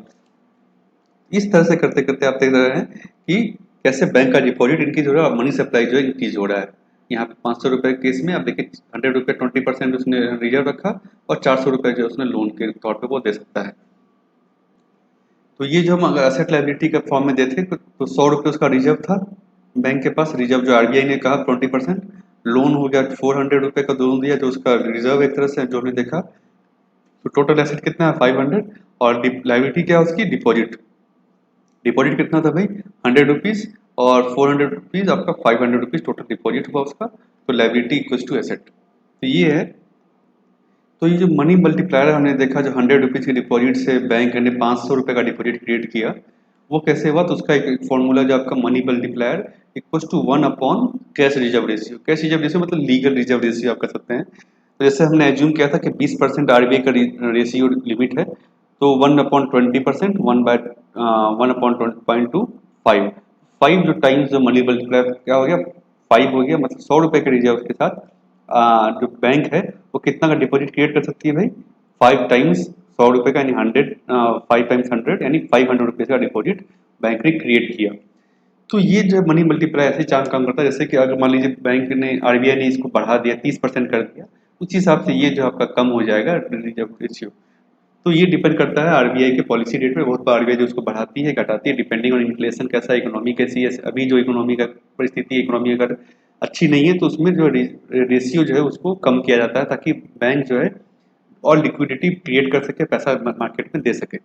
इस तरह से करते करते आप देख रहे हैं कि कैसे बैंक का डिपॉजिट इंक्रीज हो रहा है और मनी सप्लाई जो है इंक्रीज हो रहा है। यहाँ पे 500 रुपये केस में आप देखिए 100 रुपये 20% उसने रिजर्व रखा, और 400 रुपये जो उसने लोन के तौर पे वो दे सकता है। तो ये जो हम अगर एसेट लाइबिलिटी के फॉर्म में देते तो 100 रुपये उसका रिजर्व था बैंक के पास, रिजर्व जो आरबीआई ने कहा 20%, लोन हो गया 400 रुपये का लोन दिया जो उसका रिजर्व एक तरह से जो हमने देखा। तो टोटल एसेट कितना है 500, और लाइबिलिटी क्या है उसकी, डिपॉजिट। डिपॉजिट कितना था भाई 100 रुपीज़, और 400 रुपीज़ आपका 500 रुपीज़ टोटल डिपॉजिट हुआ उसका। तो लाइबिलिटी इक्वल्स टू एसेट, तो ये है। तो ये जो मनी मल्टीप्लायर हमने देखा, जो 100 रुपीज़ के डिपॉजिट से बैंक ने 500 रुपये का डिपॉजिट क्रिएट किया, वो कैसे हुआ, तो उसका एक फॉर्मूला जो आपका money multiplier equals to 1 upon cash reserve ratio. Cash reserve ratio मतलब लीगल रिजर्व रेशियो आप कर सकते हैं। तो जैसे हमने एज्यूम किया था कि 20% आरबीआई का रेशियो लिमिट है, तो 1/20%, 1/1/2 5 जो टाइम्स जो मनी मल्टीप्लायर क्या हो गया 5 हो गया, मतलब 100 रुपये के रिजर्व के साथ जो बैंक है वो कितना का डिपॉजिट क्रिएट कर सकती है भाई, 5 टाइम्स 100 रुपये का, यानी 100, 5 टाइम्स 100 यानी 500 रुपये का डिपॉजिट बैंक ने क्रिएट किया। तो ये जो मनी मल्टीप्लाई ऐसे चांस काम करता है, जैसे कि अगर मान लीजिए बैंक ने आरबीआई ने इसको बढ़ा दिया 30% कर दिया, उस हिसाब से ये जो आपका कम हो जाएगा रिजर्व रेशियो। तो ये डिपेंड करता है आरबीआई के पॉलिसी रेट पे, बहुत बार आरबीआई जो उसको बढ़ाती है घटाती है डिपेंडिंग ऑन इन्फ्लेशन कैसा है, इकोनॉमी कैसी है। अभी जो इकोनॉमी का परिस्थिति, इकोनॉमी अगर अच्छी नहीं है तो उसमें जो रेशियो जो है उसको कम किया जाता है, ताकि बैंक जो है और लिक्विडिटी क्रिएट कर सके, पैसा मार्केट में दे सके।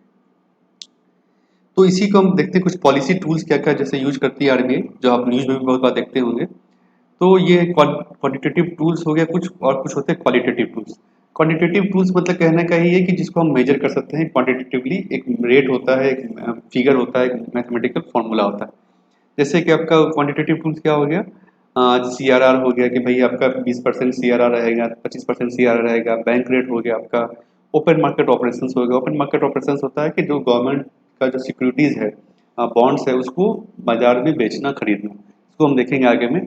तो इसी को हम देखते हैं कुछ पॉलिसी टूल्स क्या क्या जैसे यूज करती है आरबीआई, जो आप न्यूज में भी बहुत बार देखते होंगे। तो ये क्वांटिटेटिव टूल्स हो गया कुछ, और कुछ होते हैं क्वालिटेटिव टूल्स। क्वांटिटेटिव टूल्स मतलब कहने का ही है कि जिसको हम मेजर कर सकते हैं क्वांटिटेटिवली, एक रेट होता है, एक फिगर होता है, एक मैथमेटिकल फॉर्मूला होता है। जैसे कि आपका क्वांटिटेटिव टूल्स क्या हो गया, सीआरआर हो गया कि भाई आपका 20% सीआरआर रहेगा, 25% सीआरआर रहेगा। बैंक रेट हो गया आपका। ओपन मार्केट ऑपरेशंस हो गया, ओपन मार्केट ऑपरेशंस होता है कि जो गवर्नमेंट का जो सिक्योरिटीज है, बॉन्ड्स है, उसको बाजार में बेचना खरीदना, इसको हम देखेंगे आगे में।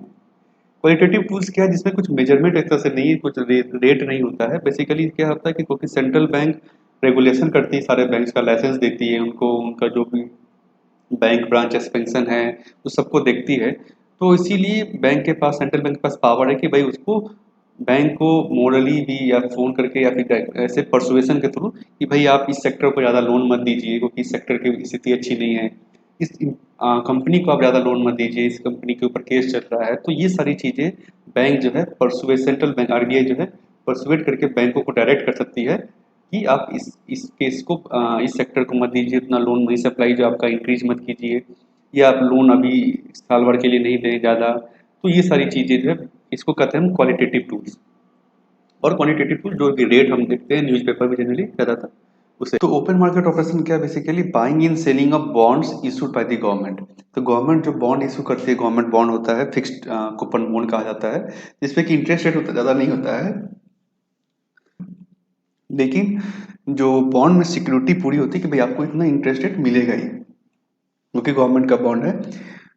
क्वालिटेटिव टूल्स क्या है, जिसमें कुछ मेजरमेंट एक तरह से नहीं है, कुछ रेट नहीं होता है। बेसिकली क्या होता है कि क्योंकि सेंट्रल बैंक रेगुलेशन करती है, सारे बैंक्स का लाइसेंस देती है उनको, उनका जो भी बैंक ब्रांच एक्सपेंशन है उस सबको देखती है। तो इसीलिए बैंक के पास, सेंट्रल बैंक के पास पावर है कि भाई उसको बैंक को मोरली भी या फ़ोन करके या फिर ऐसे परसुएशन के थ्रू कि भाई आप इस सेक्टर को ज़्यादा लोन मत दीजिए क्योंकि इस सेक्टर की स्थिति अच्छी नहीं है, इस कंपनी को आप ज़्यादा लोन मत दीजिए, इस कंपनी के ऊपर केस चल रहा है। तो ये सारी चीज़ें बैंक जो है परसुए, सेंट्रल बैंक आरबीआई जो है परसुएट करके बैंकों को डायरेक्ट कर सकती है कि आप इस केस को, इस सेक्टर को मत दीजिए, इतना लोन नहीं सप्लाई जो आपका इंक्रीज मत कीजिए, या आप लोन अभी साल भर के लिए नहीं दें ज़्यादा। तो ये सारी चीज़ें जो है इसको कहते हैं हम क्वालिटेटिव टूल्स। और क्वांटिटेटिव टूल जो कि रेट हम देखते हैं न्यूज़पेपर में जनरली ज़्यादातर उसे। तो ओपन मार्केट ऑपरेशन क्या, basically buying in selling of bonds issued by the government. तो गवर्नमेंट जो बॉन्ड इशू करती है, गवर्नमेंट बॉन्ड होता है, फिक्स्ड कूपन बॉन्ड कहा जाता है, जिसपे कि इंटरेस्ट रेट ज़्यादा नहीं होता है, लेकिन जो बॉन्ड में सिक्योरिटी पूरी होती है कि भाई आपको इतना इंटरेस्ट रेट मिलेगा ही, क्योंकि गवर्नमेंट का बॉन्ड है।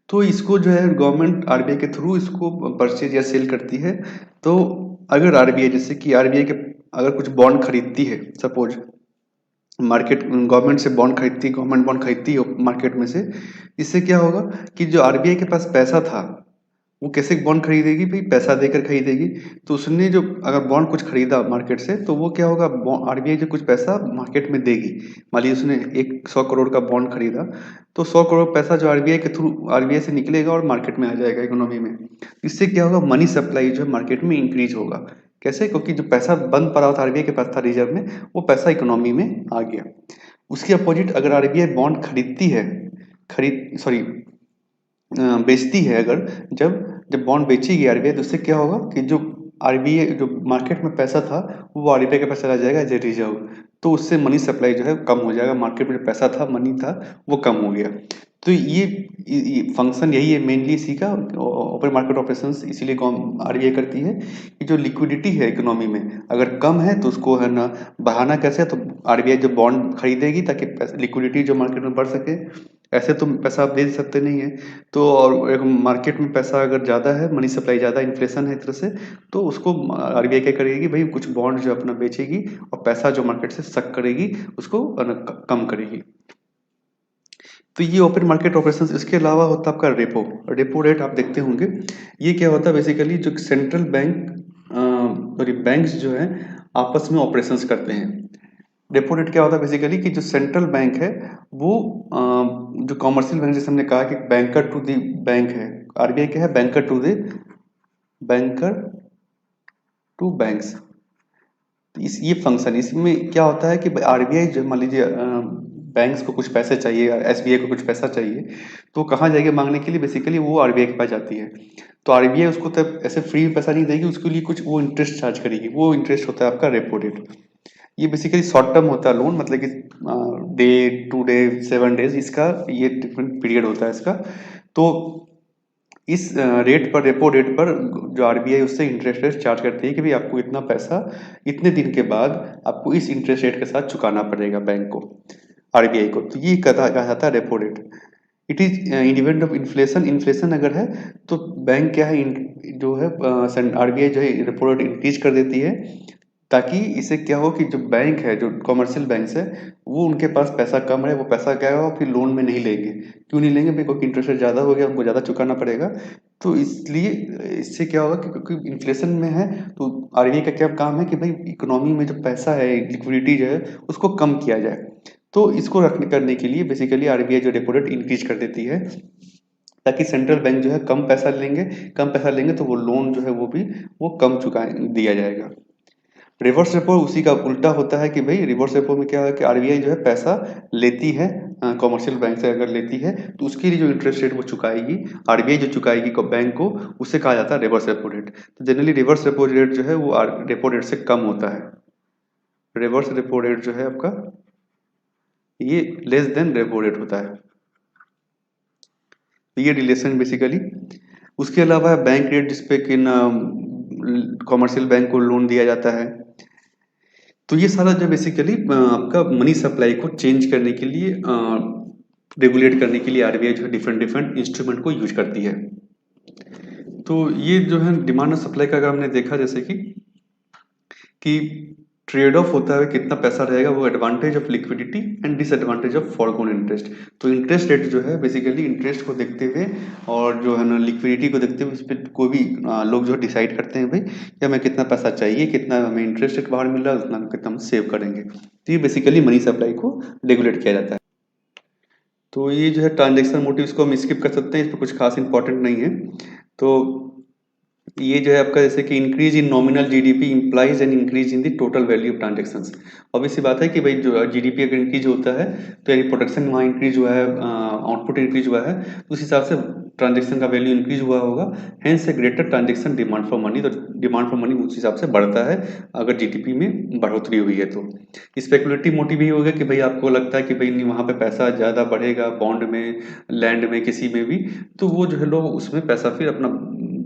तो इसको जो है गवर्नमेंट आरबीआई के थ्रू इसको परचेज या सेल करती है। तो अगर आरबीआई, जैसे कि आरबीआई के अगर कुछ बॉन्ड खरीदती है, सपोज मार्केट गवर्नमेंट से बॉन्ड खरीदती है, गवर्नमेंट बॉन्ड खरीदती है मार्केट में से। इससे क्या होगा कि जो आरबीआई के पास पैसा था, वो कैसे बॉन्ड खरीदेगी भाई, पैसा देकर खरीदेगी। तो उसने जो अगर बॉन्ड कुछ खरीदा मार्केट से, तो वो क्या होगा, आरबीआई जो कुछ पैसा मार्केट में देगी। मान लीजिए उसने 100 करोड़ का बॉन्ड खरीदा, तो 100 करोड़ पैसा जो आरबीआई के थ्रू आरबीआई से निकलेगा और मार्केट में आ जाएगा इकोनॉमी में। इससे क्या होगा, मनी सप्लाई जो है मार्केट में इंक्रीज होगा। कैसे? क्योंकि जो पैसा बंद पड़ा हुआ था आरबीआई के पास था रिजर्व में, वो पैसा इकोनॉमी में आ गया। उसके अपोजिट अगर आरबीआई बॉन्ड खरीदती है, खरीद सॉरी बेचती है, अगर जब जब बॉन्ड बेचेगी आरबीआई, तो उससे क्या होगा कि जो आरबीआई जो मार्केट में पैसा था, वो आरबीआई के पास चला जाएगा एज ए रिजर्व। तो उससे मनी सप्लाई जो है कम हो जाएगा, मार्केट में जो पैसा था, मनी था, वो कम हो गया। तो ये फंक्शन यही है मेनली इसी का, ओपन मार्केट ऑपरेशंस इसीलिए आरबीआई करती है कि जो लिक्विडिटी है इकोनॉमी में अगर कम है, तो उसको है ना बढ़ाना कैसे है, तो आरबीआई जो बॉन्ड खरीदेगी ताकि लिक्विडिटी जो मार्केट में बढ़ सके। ऐसे तो पैसा आप दे सकते नहीं है। तो और एक मार्केट में पैसा अगर ज़्यादा है, मनी सप्लाई ज़्यादा, इन्फ्लेशन है एक तरह से, तो उसको आरबीआई क्या करेगी भाई, कुछ बॉन्ड जो अपना बेचेगी और पैसा जो मार्केट से सक करेगी, उसको कम करेगी। तो ये ओपन मार्केट ऑपरेशंस। इसके अलावा होता है आपका रेपो। रेपो रेट आप देखते होंगे, ये क्या होता है बेसिकली, जो सेंट्रल बैंक सॉरी बैंक्स जो है आपस में ऑपरेशंस करते हैं। रेपो रेट क्या होता है बेसिकली कि जो सेंट्रल बैंक है वो जो कॉमर्शियल बैंक, जैसे हमने कहा कि बैंकर टू द बैंक है, आरबीआई क्या है, बैंकर टू बैंक्स। इस ये फंक्शन, इसमें क्या होता है कि आरबीआई जो मान लीजिए बैंक्स को कुछ पैसे चाहिए, एसबीआई को कुछ पैसा चाहिए, तो कहाँ जाएगी मांगने के लिए, बेसिकली वो आरबीआई के पास जाती है। तो आरबीआई उसको तब ऐसे फ्री में पैसा नहीं देगी, उसके लिए कुछ वो इंटरेस्ट चार्ज करेगी, वो इंटरेस्ट होता है आपका रेपो रेट। ये बेसिकली शॉर्ट टर्म होता है लोन, मतलब कि डे, 2 डे, 7 डेज, इसका ये डिफरेंट पीरियड होता है इसका। तो इस रेट पर, रेपो रेट पर जो आरबीआई उससे इंटरेस्ट रेट चार्ज करती है कि भाई आपको इतना पैसा इतने दिन के बाद आपको इस इंटरेस्ट रेट के साथ चुकाना पड़ेगा बैंक को, आरबीआई को। तो ये कहा जाता है repo rate. It is in event of inflation, inflation अगर है तो बैंक क्या है, जो है आरबीआई जो है रेपो रेट इंक्रीज कर देती है, ताकि इससे क्या हो कि जो बैंक है, जो कमर्शियल बैंक्स है, वो उनके पास पैसा कम है, वो पैसा क्या होगा फिर लोन में नहीं लेंगे। क्यों नहीं लेंगे भाई, क्योंकि इंटरेस्ट रेट ज़्यादा हो गया, उनको ज़्यादा चुकाना पड़ेगा। तो इसलिए इससे क्या होगा कि क्योंकि इन्फ्लेशन में है, तो आरबीआई का क्या काम है कि भाई इकोनॉमी में जो पैसा है, लिक्विडिटी जो है, उसको कम किया जाए। तो इसको रखने करने के लिए बेसिकली आरबीआई जो रेपो रेट इंक्रीज कर देती है, ताकि सेंट्रल बैंक जो है कम पैसा लेंगे, कम पैसा लेंगे तो वो लोन जो है वो भी वो कम चुका दिया जाएगा। रिवर्स रेपो उसी का उल्टा होता है कि भाई रिवर्स रेपो में क्या है कि आरबीआई जो है पैसा लेती है कमर्शियल बैंक से, अगर लेती है तो उसके लिए जो इंटरेस्ट रेट वो चुकाएगी, आरबीआई जो चुकाएगी को बैंक को, उसे कहा जाता है रिवर्स रेपो रेट। तो जनरली रिवर्स रेपो रेट जो है वो रेपो रेट से कम होता है। रिवर्स रेपो रेट जो है आपका ये लेस देन रेपो रेट होता है। तो ये रिलेशन बेसिकली। उसके अलावा बैंक रेट जिसपे कि कमर्शियल बैंक को लोन दिया जाता है। तो ये सारा जो बेसिकली आपका मनी सप्लाई को चेंज करने के लिए, रेगुलेट करने के लिए आरबीआई जो है डिफरेंट डिफरेंट इंस्ट्रूमेंट को यूज करती है। तो ये जो है डिमांड और सप्लाई का अगर हमने देखा, जैसे कि ट्रेड ऑफ होता है कितना पैसा रहेगा, वो advantage of liquidity and disadvantage of foregone interest. तो इंटरेस्ट रेट जो है बेसिकली इंटरेस्ट को देखते हुए और जो है ना लिक्विडिटी को देखते हुए, उस पर कोई भी लोग जो डिसाइड करते हैं भाई कि हमें कितना पैसा चाहिए, कितना हमें इंटरेस्ट रेट बाहर मिल रहा है, उतना कितना हम सेव करेंगे। तो ये बेसिकली मनी सप्लाई को रेगुलेट किया जाता है। तो ये जो है ट्रांजेक्शन मोटिव, इसको हम स्किप कर सकते हैं, इस पर कुछ खास इंपॉर्टेंट नहीं है। तो ये जो है आपका जैसे कि increase in nominal GDP implies an increase in the total value of transactions. Obvious सी बात है कि भाई जो जीडीपी अगर इंक्रीज होता है, तो यानी प्रोडक्शन वहाँ इंक्रीज हुआ है, आउटपुट इंक्रीज हुआ है, तो उस हिसाब से ट्रांजेक्शन का वैल्यू इंक्रीज हुआ होगा। Hence A greater transaction demand for money, तो डिमांड फॉर मनी उस हिसाब से बढ़ता है अगर जीडीपी में बढ़ोतरी हुई है। तो स्पेकुलेटिव मोटिव ये होगा कि भाई आपको लगता है कि भाई नहीं वहाँ पे पैसा ज़्यादा बढ़ेगा, बॉन्ड में, लैंड में, किसी में भी, तो वो जो है लोग उसमें पैसा फिर अपना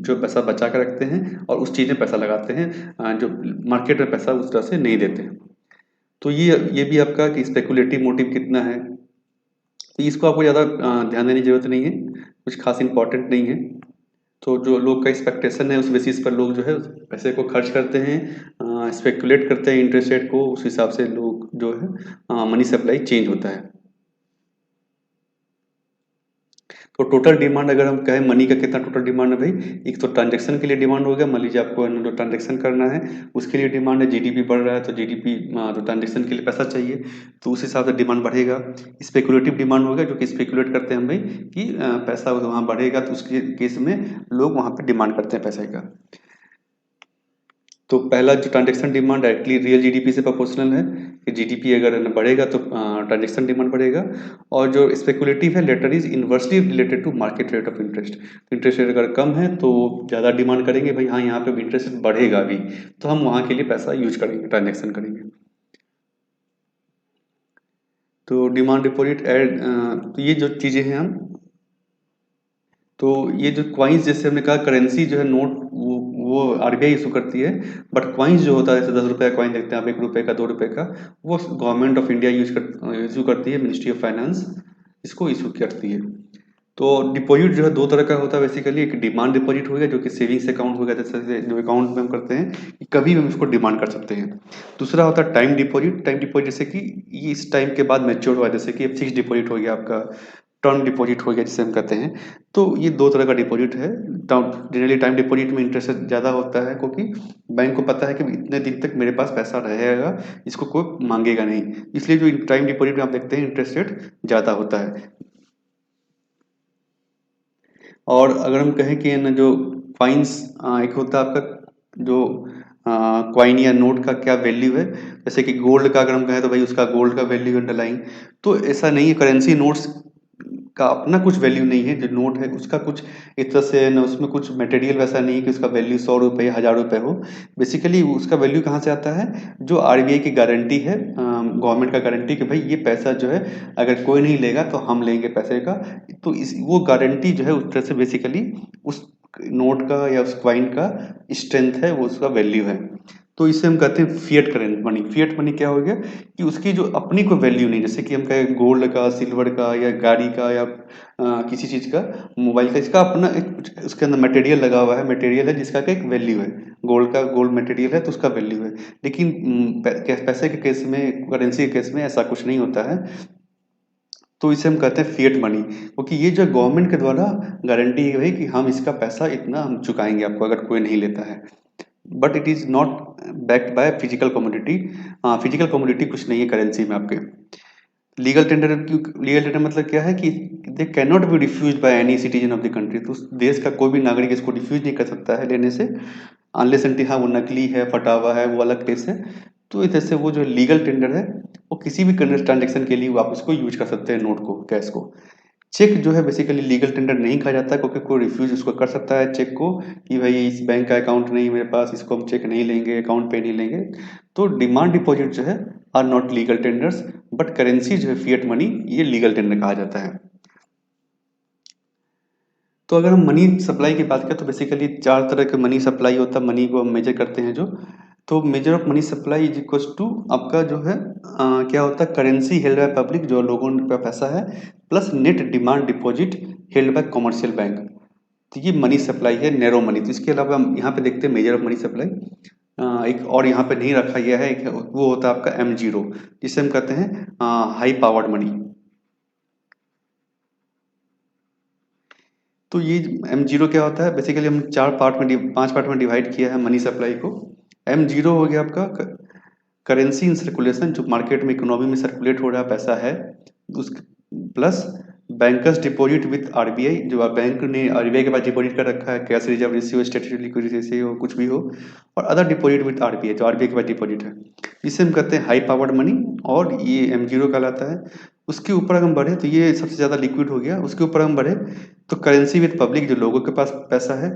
जो पैसा बचा कर रखते हैं और उस चीज़ में पैसा लगाते हैं, जो मार्केट में पैसा उस तरह से नहीं देते हैं। तो ये भी आपका कि स्पेकुलेटिव मोटिव कितना है, तो इसको आपको ज़्यादा ध्यान देने की जरूरत नहीं है, कुछ खास इंपॉर्टेंट नहीं है। तो जो लोग का एक्सपेक्टेशन है उस बेसिस पर लोग जो है पैसे को खर्च करते हैं, स्पेकुलेट करते हैं इंटरेस्ट रेट को, उस हिसाब से लोग जो है मनी सप्लाई चेंज होता है। तो टोटल डिमांड अगर हम कहें मनी का कितना टोटल डिमांड है भाई, एक तो ट्रांजैक्शन के लिए डिमांड हो गया, मान लीजिए आपको जो ट्रांजैक्शन करना है उसके लिए डिमांड है, जीडीपी बढ़ रहा है तो जीडीपी तो ट्रांजैक्शन के लिए पैसा चाहिए, तो उस हिसाब से डिमांड बढ़ेगा। स्पेकुलेटिव डिमांड हो गया, जो कि स्पेकुलेट करते हैं हम भाई कि पैसा वहाँ बढ़ेगा तो उसके केस में लोग वहाँ पे डिमांड करते हैं पैसे का। तो पहला जो transaction demand directly real GDP से प्रोपोर्शनल है कि जीडीपी अगर बढ़ेगा तो ट्रांजैक्शन डिमांड बढ़ेगा। और जो स्पेकुलेटिव है latter is inversely related to market rate of interest. Interest rate अगर कम है तो ज़्यादा डिमांड करेंगे भाई, हाँ यहाँ पे इंटरेस्ट रेट बढ़ेगा भी, तो हम वहाँ के लिए पैसा यूज करेंगे, ट्रांजेक्शन करेंगे। तो डिमांड डिपॉजिट एड, तो ये जो चीज़ें हैं हम, तो ये जो क्वाइंस जैसे हमने कहा करेंसी जो है नोट वो आरबीआई इशू करती है, बट क्वाइंस जो होता है जैसे 10 रुपये का कॉइन देखते हैं आप, 1 रुपये का 2 रुपये का, वो गवर्नमेंट ऑफ इंडिया इशू करती है, मिनिस्ट्री ऑफ फाइनेंस इसको इशू करती है। तो डिपॉजिट जो है दो तरह का होता है बेसिकली, एक डिमांड डिपॉजिट हो गया जो कि सेविंग्स अकाउंट हो गया, जैसे जो अकाउंट में हम करते हैं कि कभी भी हम इसको डिमांड कर सकते हैं। दूसरा होता है टाइम डिपॉजिट। टाइम डिपॉजिट जैसे कि ये इस टाइम के बाद मैच्योर हुआ, जैसे कि फिक्स डिपॉजिट हो गया आपका, टर्म डिपॉजिट हो गया जिसे हम कहते हैं। तो ये दो तरह का डिपॉजिट है। जनरली टाइम डिपॉजिट में इंटरेस्ट ज़्यादा होता है क्योंकि बैंक को पता है कि इतने दिन तक मेरे पास पैसा रहेगा, इसको कोई मांगेगा नहीं, इसलिए जो टाइम डिपॉजिट में आप देखते हैं इंटरेस्ट रेट ज़्यादा होता है। और अगर हम कहें कि न जो फाइन्स, एक होता है आपका जो क्वाइन या नोट का क्या वैल्यू है, जैसे कि गोल्ड का अगर हम कहें तो भाई उसका गोल्ड का वैल्यू अंडरलाइन, तो ऐसा नहीं है, करेंसी नोट्स का अपना कुछ वैल्यू नहीं है, जो नोट है उसका कुछ एक तरह से न उसमें कुछ मटेरियल वैसा नहीं है कि उसका वैल्यू 100 रुपये 1000 रुपये हो। बेसिकली उसका वैल्यू कहाँ से आता है, जो आरबीआई की गारंटी है, गवर्नमेंट का गारंटी कि भाई ये पैसा जो है अगर कोई नहीं लेगा तो हम लेंगे पैसे का, तो इस वो गारंटी जो है उस तरह से बेसिकली उस नोट का या उस क्वाइन का स्ट्रेंथ है, वो उसका वैल्यू है। तो इसे हम कहते हैं fiat current money. Fiat money क्या हो गया कि उसकी जो अपनी कोई वैल्यू नहीं, जैसे कि हम कहें गोल्ड का, सिल्वर का या गाड़ी का या किसी चीज़ का, मोबाइल का, इसका अपना एक उसके अंदर मटेरियल लगा हुआ है, मटेरियल है जिसका का एक वैल्यू है। गोल्ड का गोल्ड मटेरियल है तो उसका वैल्यू है, लेकिन पैसे के केस में, करेंसी के केस में ऐसा कुछ नहीं होता है। तो इसे हम कहते हैं फिएट मनी, क्योंकि ये जो गवर्नमेंट के द्वारा गारंटी है भाई कि हम इसका पैसा इतना हम चुकाएंगे आपको अगर कोई नहीं लेता है, but it is not backed by physical commodity. हाँ, फिजिकल कमोडिटी कुछ नहीं है करेंसी में आपके। लीगल टेंडर, लीगल टेंडर मतलब क्या है कि they can not be refuse by any citizen of the country, तो उस देश का कोई भी नागरिक इसको रिफ्यूज नहीं कर सकता है लेने से, अनलेस एंटी हाँ वो नकली है, फटा हुआ है, वो अलग केस है। तो इस तरह से वो जो लीगल टेंडर है वो किसी भी ट्रांजेक्शन के लिए आप उसको यूज कर सकते हैं, नोट को, कैश को। चेक जो है बेसिकली लीगल टेंडर नहीं कहा जाता क्योंकि कोई रिफ्यूज उसको कर सकता है चेक को कि भाई इस बैंक का अकाउंट नहीं है मेरे पास, इसको हम चेक नहीं लेंगे, अकाउंट पे नहीं लेंगे। तो डिमांड डिपॉजिट जो है are not legal tenders, but currency जो है फिएट मनी, ये लीगल टेंडर कहा जाता है। तो अगर हम मनी सप्लाई की बात करें तो बेसिकली चार तरह के मनी सप्लाई होता है, मनी को हम मेजर करते हैं जो। तो measure of money supply is equals to आपका जो है क्या होता है, करेंसी हेल्ड बाय पब्लिक, जो लोगों का पैसा है, plus net demand deposit held by commercial bank. तो ये मनी सप्लाई है, नैरो मनी। तो इसके अलावा हम यहाँ पे देखते हैं मेजर ऑफ मनी सप्लाई, एक और यहाँ पे नहीं रखा गया है, एक वो होता है आपका M0, जिसे हम कहते हैं हाई पावर्ड मनी। तो ये M0 क्या होता है, बेसिकली हम पांच पार्ट में डिवाइड किया है मनी सप्लाई को। M0 हो गया आपका करेंसी इन सर्कुलेशन, जो मार्केट में इकोनॉमी में सर्कुलेट हो रहा पैसा है, उस plus bankers deposit with RBI, जो बैंक ने आरबीआई के पास डिपॉजिट कर रखा है, cash reserve ratio, statutory liquidity ratio, कुछ भी हो, और अदर डिपॉजिट विथ आरबीआई, जो आरबीआई के पास डिपॉजिट है, इसे हम कहते हैं हाई पावर्ड मनी, और ये M0 कहलाता है। उसके ऊपर अगर हम बढ़े तो ये सबसे ज़्यादा लिक्विड हो गया। उसके ऊपर हम बढ़े तो करेंसी विथ पब्लिक, जो लोगों के पास पैसा है,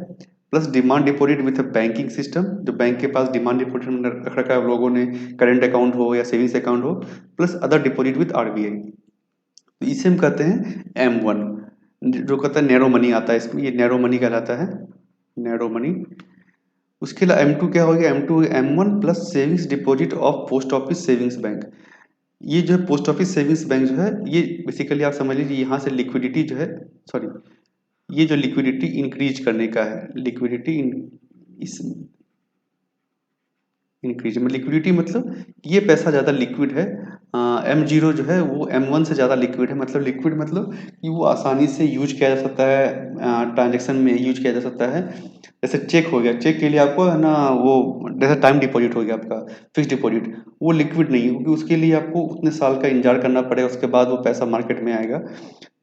plus demand deposit with banking system, जो बैंक के पास डिमांड डिपॉजिट रख रखा है लोगों ने, करेंट अकाउंट हो या सेविंग्स अकाउंट हो, plus other deposit with RBI, तो इसे हम कहते हैं M1। जो कहता है नैरो मनी आता है इसमें, ये नैरो मनी कहलाता है, नैरो मनी। उसके अलावा M2 क्या हो गया, M2 M1 plus savings deposit of post office savings bank. ये जो है पोस्ट ऑफिस सेविंग्स बैंक जो है, ये बेसिकली आप समझ लीजिए यहाँ से लिक्विडिटी जो है, सॉरी, ये जो लिक्विडिटी इंक्रीज करने का है, लिक्विडिटी इस इंक्रीज में लिक्विडिटी मतलब ये पैसा ज़्यादा लिक्विड है। M0 जो है वो M1 से ज़्यादा लिक्विड है। मतलब लिक्विड मतलब कि वो आसानी से यूज किया जा सकता है, ट्रांजेक्शन में यूज किया जा सकता है। जैसे चेक हो गया, चेक के लिए आपको है ना वो जैसे टाइम डिपॉजिट हो गया आपका, फिक्स डिपॉजिट, वो लिक्विड नहीं है क्योंकि उसके लिए आपको उतने साल का इंतजार करना पड़ेगा, उसके बाद वो पैसा मार्केट में आएगा।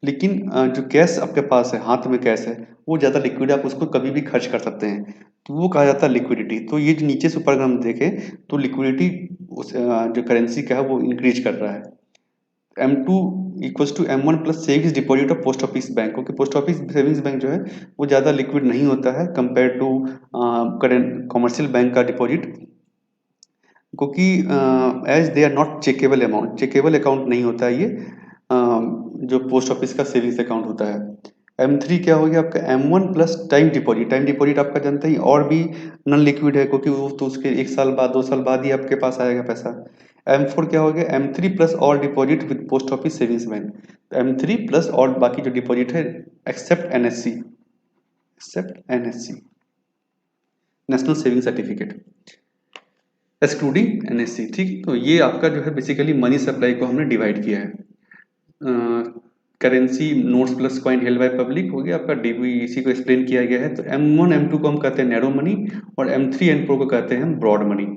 लेकिन जो कैश आपके पास है, हाथ में कैश है, वो ज़्यादा लिक्विड है, आप उसको कभी भी खर्च कर सकते हैं, तो वो कहा जाता है लिक्विडिटी। तो ये जो नीचे से ऊपर अगर हम देखें तो लिक्विडिटी जो करेंसी का है वो इंक्रीज कर रहा है। M2 equals to M1 plus savings deposit of post office bank, क्योंकि पोस्ट ऑफिस सेविंग्स बैंक जो है वो ज़्यादा लिक्विड नहीं होता है compare to current commercial bank का डिपॉजिट, क्योंकि as they are not checkable amount, checkable account नहीं होता है ये, जो पोस्ट ऑफिस का सेविंग्स अकाउंट होता है। M3 क्या हो गया आपका, M1 plus time deposit, time deposit आपका जानते ही और भी नॉन लिक्विड है, क्योंकि वो तो उसके 1 साल बाद 2 साल बाद ही आपके पास आएगा पैसा। M4 क्या हो गया, M3 plus all deposit with post office savings bank, M3 plus और बाकी जो डिपॉजिट है except NSC, except NSC, national saving certificate, excluding NSC। ठीक, तो ये आपका जो है बेसिकली मनी सप्लाई को हमने डिवाइड किया है। Currency notes plus coin held by public हो गया आपका डीबी, इसी को एक्सप्लेन किया गया है। तो M1 M2 को हम कहते हैं नैरो मनी और M3 M4 को कहते हैं हम ब्रॉड मनी।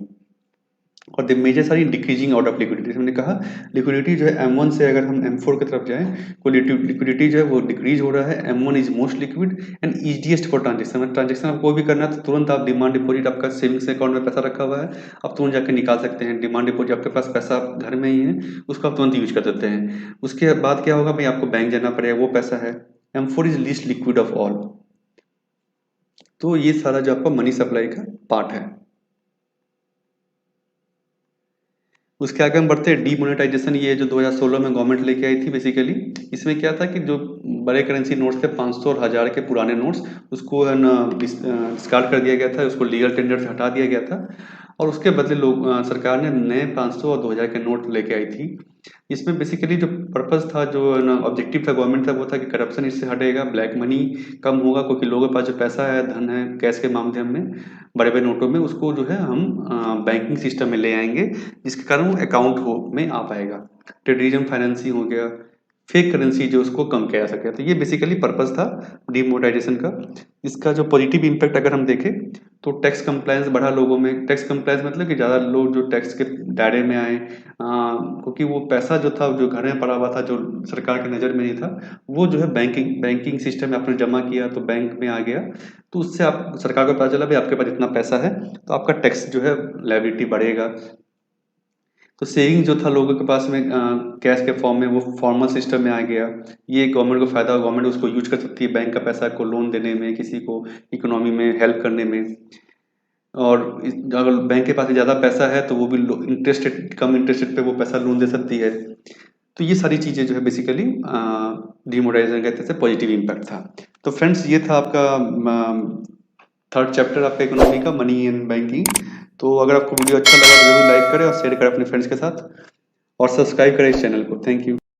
और द मेजर सारी डिक्रीजिंग आउट ऑफ लिक्विडिटी, हमने कहा लिक्विडिटी जो है M1 से अगर हम M4 की तरफ जाएं तो लिक्विडिटी जो है वो डिक्रीज हो रहा है। M1 is most liquid and easiest for transaction, transaction आप कोई भी करना है तो तुरंत आप डिमांड डिपॉजिट, आपका सेविंग्स अकाउंट में पैसा रखा हुआ है, आप तुरंत जाकर निकाल सकते हैं। डिमांड डिपॉजिट आपके पास पैसा घर में ही है, उसको आप तुरंत यूज कर सकते हैं। उसके बाद क्या होगा भाई, आपको बैंक जाना पड़ेगा, वो पैसा है। M4 is least liquid of all. तो ये सारा जो आपका मनी सप्लाई का पार्ट है। उसके आगे हम बढ़ते हैं डीमोनेटाइजेशन, ये जो 2016 में गवर्नमेंट लेके आई थी बेसिकली। इसमें क्या था कि जो बड़े करेंसी नोट्स थे 500 और 1000 के पुराने नोट्स, उसको है ना डिस्कार्ड कर दिया गया था, उसको लीगल टेंडर से हटा दिया गया था और उसके बदले लोग सरकार ने नए 500 और 2000 के नोट लेके आई थी। इसमें बेसिकली जो पर्पस था, जो ऑब्जेक्टिव था गवर्नमेंट का, वो था कि करप्शन इससे हटेगा, ब्लैक मनी कम होगा, क्योंकि लोगों के पास जो पैसा है, धन है, कैश के माध्यम में, बड़े बड़े नोटों में, उसको जो है हम बैंकिंग सिस्टम में ले आएंगे, जिसके कारण वो अकाउंट हो में आ पाएगा। टेररिज्म फाइनेंसिंग हो गया, फेक करेंसी जो उसको कम किया जा सके। तो ये बेसिकली पर्पस था डीमोनेटाइजेशन का। इसका जो पॉजिटिव इम्पैक्ट अगर हम देखें तो टैक्स कंप्लायंस बढ़ा लोगों में। टैक्स कंप्लायंस मतलब कि ज़्यादा लोग जो टैक्स के दायरे में आए, क्योंकि वो पैसा जो था जो घर में पड़ा हुआ था, जो सरकार की नज़र में नहीं था, वो जो है बैंकिंग बैंकिंग सिस्टम में आपने जमा किया तो बैंक में आ गया, तो उससे आप सरकार को पता चला भाई आपके पास इतना पैसा है, तो आपका टैक्स जो है लायबिलिटी बढ़ेगा। तो सेविंग जो था लोगों के पास में कैश के फॉर्म में, वो फॉर्मल सिस्टम में आ गया। ये गवर्नमेंट को फायदा, गवर्नमेंट उसको यूज कर सकती है बैंक का पैसा को लोन देने में, किसी को इकोनॉमी में हेल्प करने में। और अगर बैंक के पास ज़्यादा पैसा है तो वो भी इंटरेस्ट रेट, कम इंटरेस्ट रेट पे वो पैसा लोन दे सकती है। तो ये सारी चीज़ें जो है बेसिकली डिमोनेटाइजेशन का तरह से पॉजिटिव इम्पैक्ट था। तो फ्रेंड्स ये था आपका थर्ड चैप्टर आपका इकोनॉमी का, मनी एंड बैंकिंग। तो अगर आपको वीडियो अच्छा लगा तो जरूर लाइक करें और शेयर करें अपने फ्रेंड्स के साथ और सब्सक्राइब करें इस चैनल को। Thank you.